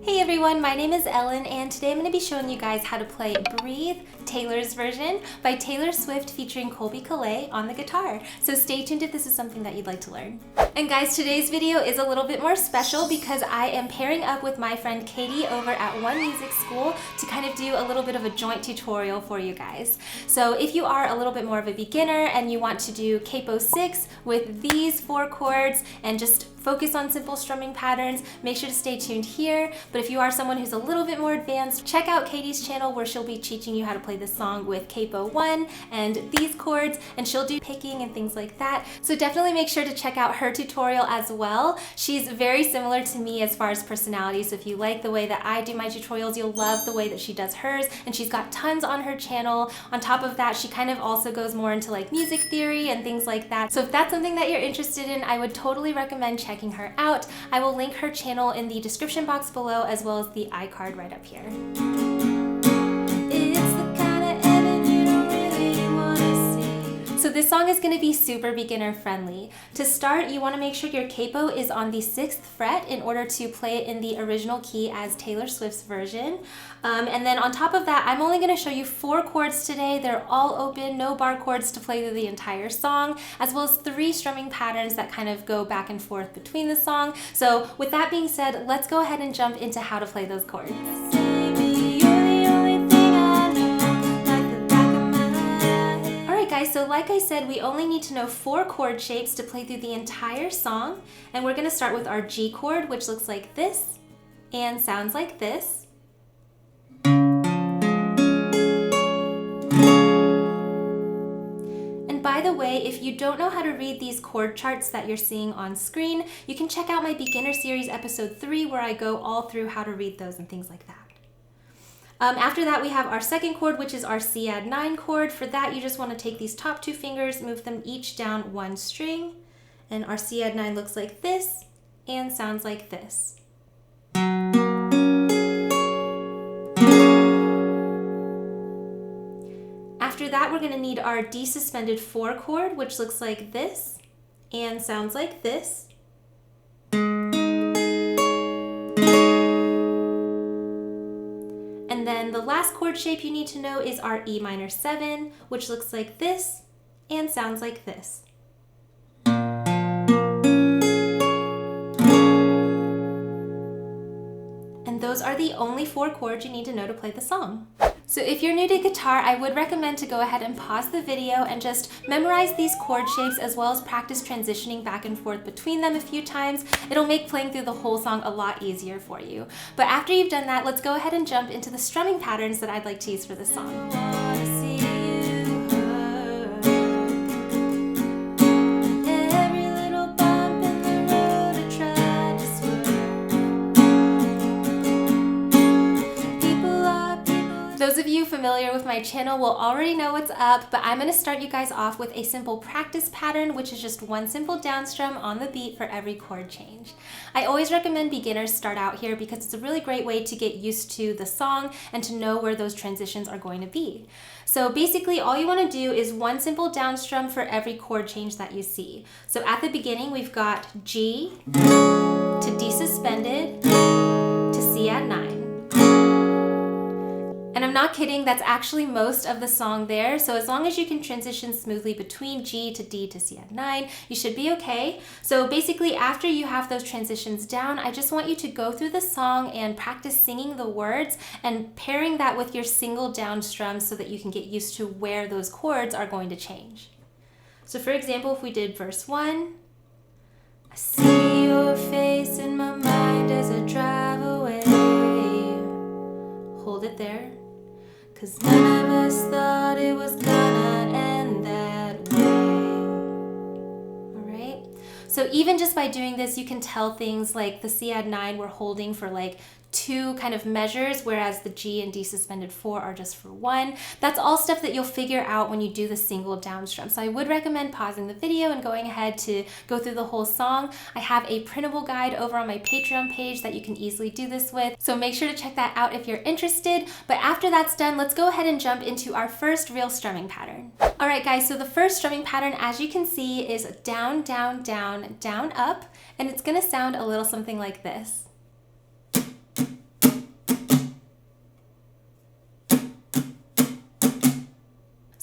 Hey everyone, my name is Ellen and today I'm going to be showing you guys how to play Breathe, Taylor's version by Taylor Swift featuring Colby Calais on the guitar. So stay tuned if this is something that you'd like to learn. And guys, today's video is a little bit more special because I am pairing up with my friend Katie over at One Music School to kind of do a little bit of a joint tutorial for you guys. So if you are a little bit more of a beginner and you want to do capo 6 with these 4 chords and just focus on simple strumming patterns, make sure to stay tuned here. But if you are someone who's a little bit more advanced, check out Katie's channel where she'll be teaching you how to play this song with capo 1 and these chords, and she'll do picking and things like that. So definitely make sure to check out her tutorial as well. She's very similar to me as far as personality, so if you like the way that I do my tutorials, you'll love the way that she does hers, and she's got tons on her channel. On top of that, she kind of also goes more into like music theory and things like that. So if that's something that you're interested in, I would totally recommend checking her out. I will link her channel in the description box below as well as the iCard right up here. So this song is going to be super beginner friendly. To start, you want to make sure your capo is on the 6th fret in order to play it in the original key as Taylor Swift's version. And then on top of that, I'm only going to show you 4 chords today. They're all open, no bar chords to play through the entire song, as well as 3 strumming patterns that kind of go back and forth between the song. So with that being said, let's go ahead and jump into how to play those chords. Guys, so like I said, we only need to know 4 chord shapes to play through the entire song, and we're going to start with our G chord, which looks like this and sounds like this. And by the way, if you don't know how to read these chord charts that you're seeing on screen, you can check out my beginner series episode 3 where I go all through how to read those and things like that. After that, we have our 2nd chord, which is our C add 9 chord. For that, you just want to take these top 2 fingers, move them each down 1 string, and our C add 9 looks like this and sounds like this. After that, we're going to need our D suspended 4 chord, which looks like this and sounds like this. And then the last chord shape you need to know is our E minor 7, which looks like this and sounds like this. And those are the only 4 chords you need to know to play the song. So if you're new to guitar, I would recommend to go ahead and pause the video and just memorize these chord shapes as well as practice transitioning back and forth between them a few times. It'll make playing through the whole song a lot easier for you. But after you've done that, let's go ahead and jump into the strumming patterns that I'd like to use for this song. Those of you familiar with my channel will already know what's up, but I'm going to start you guys off with a simple practice pattern, which is just 1 simple down strum on the beat for every chord change. I always recommend beginners start out here because it's a really great way to get used to the song and to know where those transitions are going to be. So basically all you want to do is 1 simple down strum for every chord change that you see. So at the beginning we've got G to D suspended to C add 9. And I'm not kidding, that's actually most of the song there. So as long as you can transition smoothly between G to D to C add 9, you should be okay. So basically after you have those transitions down, I just want you to go through the song and practice singing the words and pairing that with your single down strum so that you can get used to where those chords are going to change. So for example, if we did verse 1, I see your face in my mind as I drive away. Hold it there. 'Cause none of us thought it was gonna end that way. Alright? So even just by doing this, you can tell things like the C add 9 we're holding for like 2 kind of measures, whereas the G and D suspended 4 are just for 1. That's all stuff that you'll figure out when you do the single down strum. So I would recommend pausing the video and going ahead to go through the whole song. I have a printable guide over on my Patreon page that you can easily do this with. So make sure to check that out if you're interested. But after that's done, let's go ahead and jump into our first real strumming pattern. All right, guys, so the first strumming pattern, as you can see, is down, down, down, down, up, and it's gonna sound a little something like this.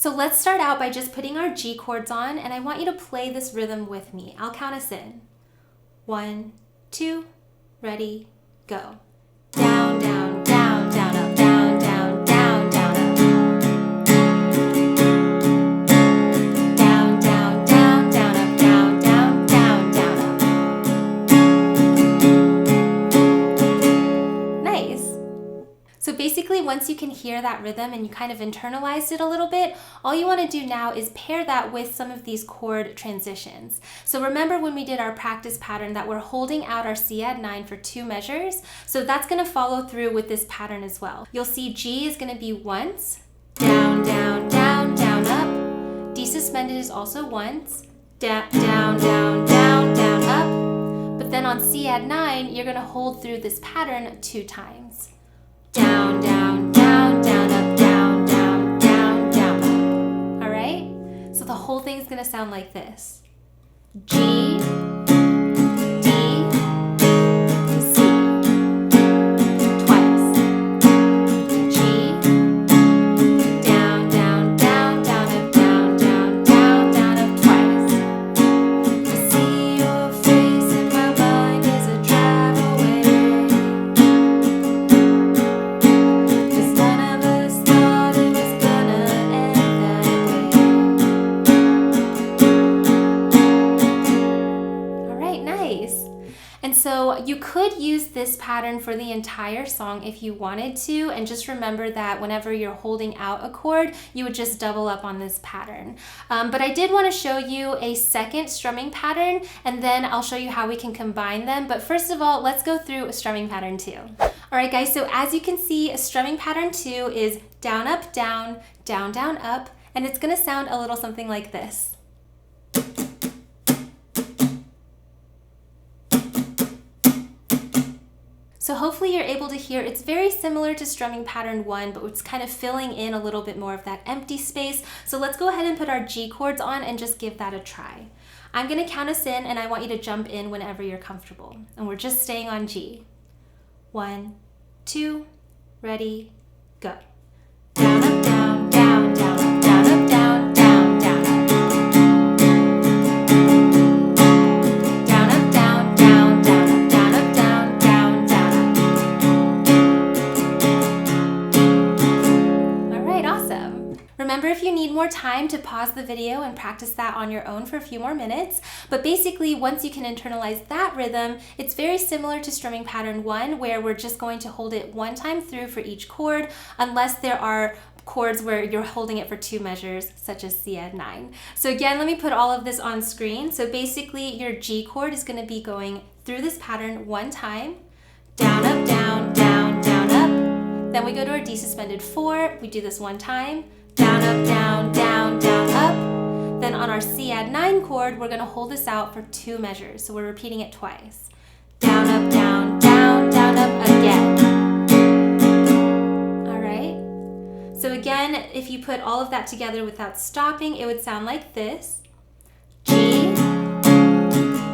So let's start out by just putting our G chords on, and I want you to play this rhythm with me. I'll count us in. 1, 2, ready, go. Down, down, down, down, up, down, down, down, down, up. Down, down, down, down, up, down, down, down, down, up. Nice. So basically, once you can hear that rhythm and you kind of internalized it a little bit, all you want to do now is pair that with some of these chord transitions. So remember when we did our practice pattern that we're holding out our C add 9 for 2 measures, so that's going to follow through with this pattern as well. You'll see G is going to be once, down, down, down, down, up. D suspended is also once, down, down, down, down, down, up. But then on C add 9, you're going to hold through this pattern 2 times. Down, down, down, down, up, down, down, down, down, up. All right? So the whole thing is going to sound like this. G, D, C. Twice. G, down, down, down, down, up, down, down, down, down, up, twice. I see your face in my mind as I drive away. And so you could use this pattern for the entire song if you wanted to, and just remember that whenever you're holding out a chord, you would just double up on this pattern. But I did want to show you a second strumming pattern, and then I'll show you how we can combine them. But first of all, let's go through a strumming pattern 2. All right, guys, so as you can see, a strumming pattern 2 is down, up, down, down, down, up, and it's going to sound a little something like this. So hopefully you're able to hear it's very similar to strumming pattern 1, but it's kind of filling in a little bit more of that empty space. So let's go ahead and put our G chords on and just give that a try. I'm going to count us in, and I want you to jump in whenever you're comfortable. And we're just staying on G. 1, 2, ready, go. Down, up, down, down, down, up, down, up, down, down, down, up. Down, up, down, down, down, up, down, up, down, down, down, up. All right, awesome. Remember, if you need more time to pause the video and practice that on your own for a few more minutes, but basically once you can internalize that rhythm, it's very similar to strumming pattern 1, where we're just going to hold it 1 time through for each chord, unless there are chords where you're holding it for 2 measures, such as C add 9. So again, let me put all of this on screen. So basically your G chord is going to be going through this pattern 1 time, down, up, down, down, down, up. Then we go to our D suspended 4, we do this 1 time, down, up, down, down, down, up. Then on our C add 9 chord, we're going to hold this out for 2 measures. So we're repeating it twice. Down, up, down, down, down, up again. All right. So again, if you put all of that together without stopping, it would sound like this. G, D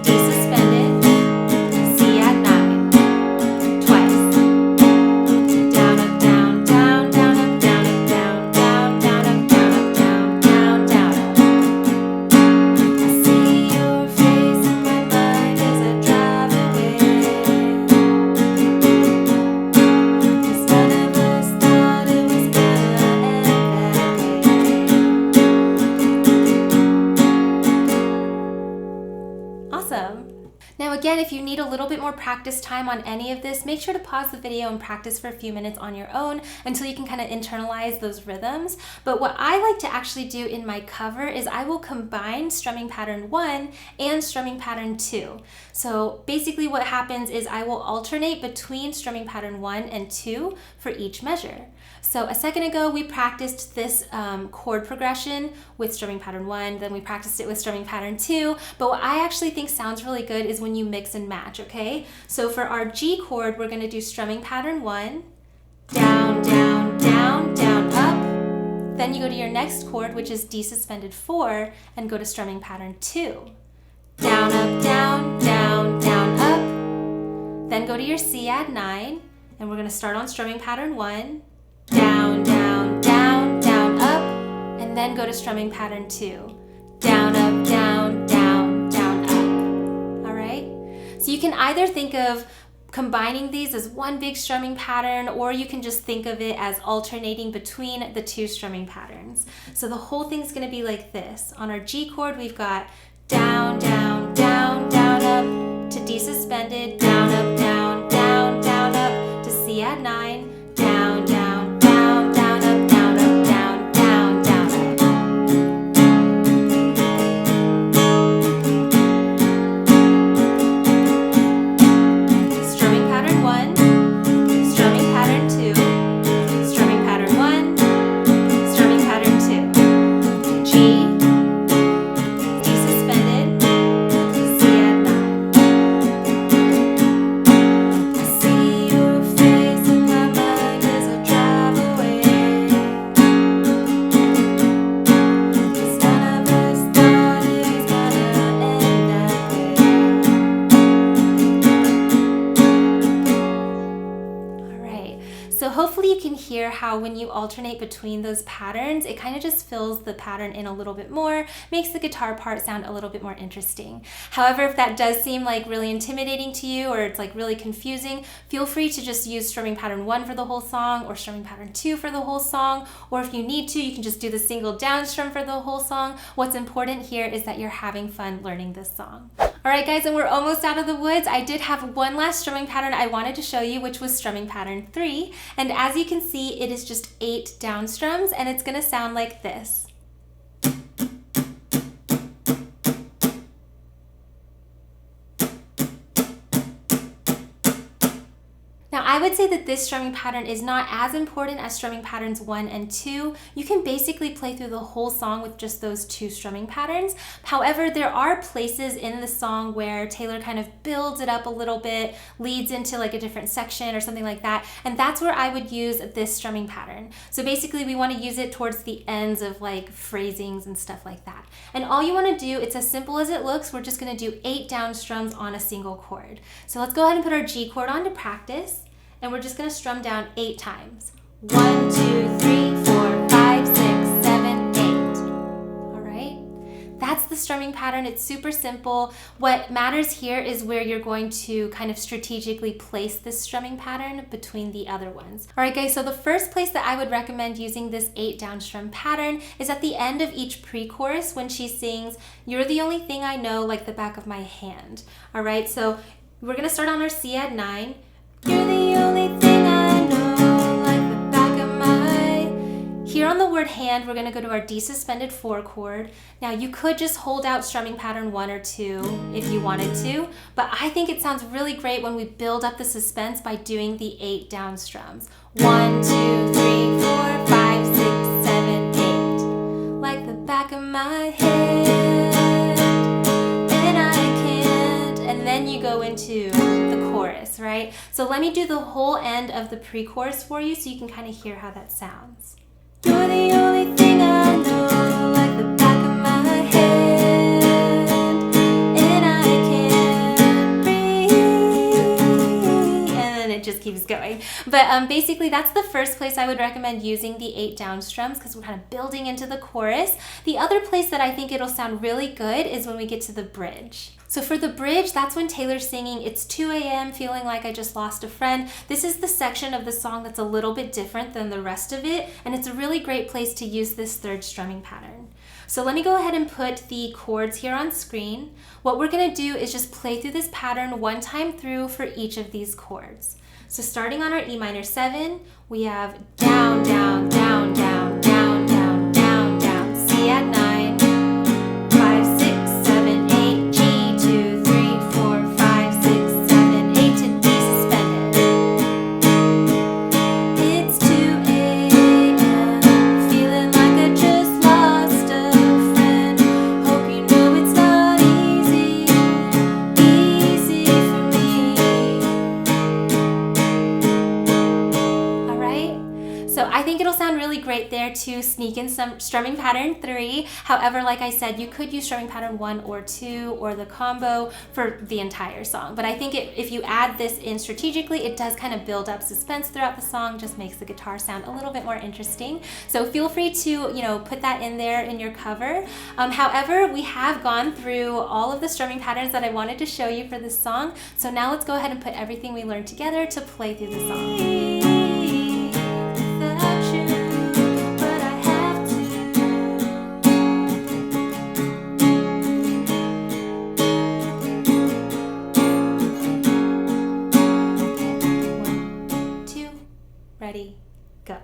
suspended, C add 9. Twice. Down, up, down, down, down, up, down, up, down, down, down, up, down, up, down, down, down, up. I see your face in my mind as I drive away. 'Cause none of us thought it was gonna end that way. Awesome. Now again, if you need a little bit more practice time on any of this, make sure to pause the video and practice for a few minutes on your own until you can kind of internalize those rhythms. But what I like to actually do in my cover is I will combine strumming pattern 1 and strumming pattern 2. So basically what happens is I will alternate between strumming pattern 1 and 2 for each measure. So a second ago, we practiced this chord progression with strumming pattern 1, then we practiced it with strumming pattern 2, but what I actually think sounds really good is when you mix and match, okay? So for our G chord, we're gonna do strumming pattern 1, down, down, down, down, up. Then you go to your next chord, which is D suspended 4, and go to strumming pattern 2. Down, up, down, down, down, up. Then go to your C add 9, and we're gonna start on strumming pattern 1, down, down, down, down, up, and and then go to strumming pattern 2. Down, up, down, down, down, up. All right? So you can either think of combining these as one big strumming pattern, or you can just think of it as alternating between the two strumming patterns. So the whole thing's gonna be like this. On our G chord, we've got down, down, down, down, up, to D suspended, down, up, down, down, down, up, to C add 9, down, down, down, down, up, down, up, down, down, down, up. Strumming pattern 1, strumming pattern 2, strumming pattern 1, strumming pattern 2, G, so hopefully you can hear how when you alternate between those patterns, it kind of just fills the pattern in a little bit more, makes the guitar part sound a little bit more interesting. However, if that does seem like really intimidating to you, or it's like really confusing, feel free to just use strumming pattern 1 for the whole song, or strumming pattern 2 for the whole song, or if you need to, you can just do the single down strum for the whole song. What's important here is that you're having fun learning this song. All right, guys, and we're almost out of the woods. I did have one last strumming pattern I wanted to show you, which was strumming pattern 3. And as you can see, it is just 8 down strums, and it's gonna sound like this. Now, I would say that this strumming pattern is not as important as strumming patterns 1 and 2. You can basically play through the whole song with just those 2 strumming patterns. However, there are places in the song where Taylor kind of builds it up a little bit, leads into like a different section or something like that, and that's where I would use this strumming pattern. So basically, we want to use it towards the ends of like phrasings and stuff like that. And all you want to do, it's as simple as it looks. We're just going to do 8 down strums on a single chord. So let's go ahead and put our G chord on to practice. And we're just going to strum down 8 times. 1, 2, 3, 4, 5, 6, 7, 8. All right? That's the strumming pattern. It's super simple. What matters here is where you're going to kind of strategically place this strumming pattern between the other ones. All right, guys, so the first place that I would recommend using this 8 down strum pattern is at the end of each pre-chorus when she sings, "You're the only thing I know like the back of my hand." All right, so we're going to start on our C add 9. You're the only thing I know, like the back of my... Here on the word hand, we're going to go to our D suspended 4 chord. Now you could just hold out strumming pattern 1 or 2 if you wanted to, but I think it sounds really great when we build up the suspense by doing the 8 down strums. 1, 2, 3, 4, 5, 6, 7, 8. Like the back of my hand, and I can't. And then you go into the chorus, right? So let me do the whole end of the pre-chorus for you so you can kind of hear how that sounds. You're the only thing I know, like the back of my hand, and I can't breathe. And then it just keeps going. But basically, that's the first place I would recommend using the 8 down strums because we're kind of building into the chorus. The other place that I think it'll sound really good is when we get to the bridge. So for the bridge, that's when Taylor's singing, "It's 2 a.m., feeling like I just lost a friend." This is the section of the song that's a little bit different than the rest of it, and it's a really great place to use this 3rd strumming pattern. So let me go ahead and put the chords here on screen. What we're gonna do is just play through this pattern one time through for each of these chords. So starting on our E minor 7, we have down, down, down, down, down, down, down, down, C add 9, 5, 6, 7, 8, G, 2, 3, 4, 5, 6, 7, 8 to D suspended. It's 2 a.m., feeling like I just lost a friend. Hope you know it's not easy for me. All right? So I think it'll sound really great there to sneak in some strumming pattern 3. However, like I said, you could use strumming pattern 1 or 2 or the combo for the entire song. But I think if you add this in strategically, it does kind of build up suspense throughout the song, just makes the guitar sound a little bit more interesting. So feel free to, put that in there in your cover. However, we have gone through all of the strumming patterns that I wanted to show you for this song. So now let's go ahead and put everything we learned together to play through the song. Ready, go.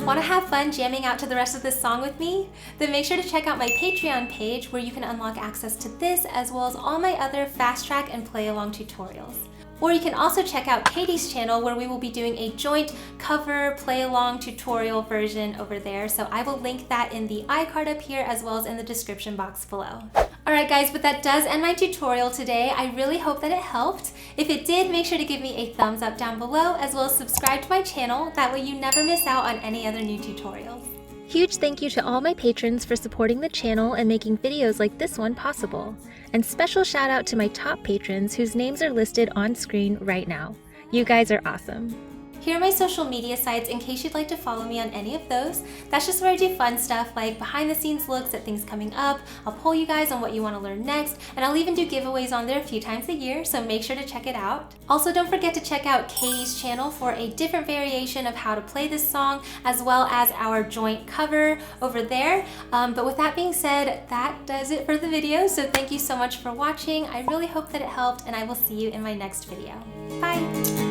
Want to have fun jamming out to the rest of this song with me? Then make sure to check out my Patreon page where you can unlock access to this as well as all my other fast track and play along tutorials. Or you can also check out Katie's channel where we will be doing a joint cover play along tutorial version over there. So I will link that in the iCard up here as well as in the description box below. Alright guys, but that does end my tutorial today. I really hope that it helped. If it did, make sure to give me a thumbs up down below as well as subscribe to my channel. That way you never miss out on any other new tutorials. Huge thank you to all my patrons for supporting the channel and making videos like this one possible. And special shout out to my top patrons whose names are listed on screen right now. You guys are awesome. Here are my social media sites in case you'd like to follow me on any of those. That's just where I do fun stuff like behind the scenes looks at things coming up. I'll poll you guys on what you want to learn next, and I'll even do giveaways on there a few times a year, so make sure to check it out. Also, don't forget to check out Katie's channel for a different variation of how to play this song, as well as our joint cover over there. But with that being said, that does it for the video, so thank you so much for watching. I really hope that it helped, and I will see you in my next video. Bye!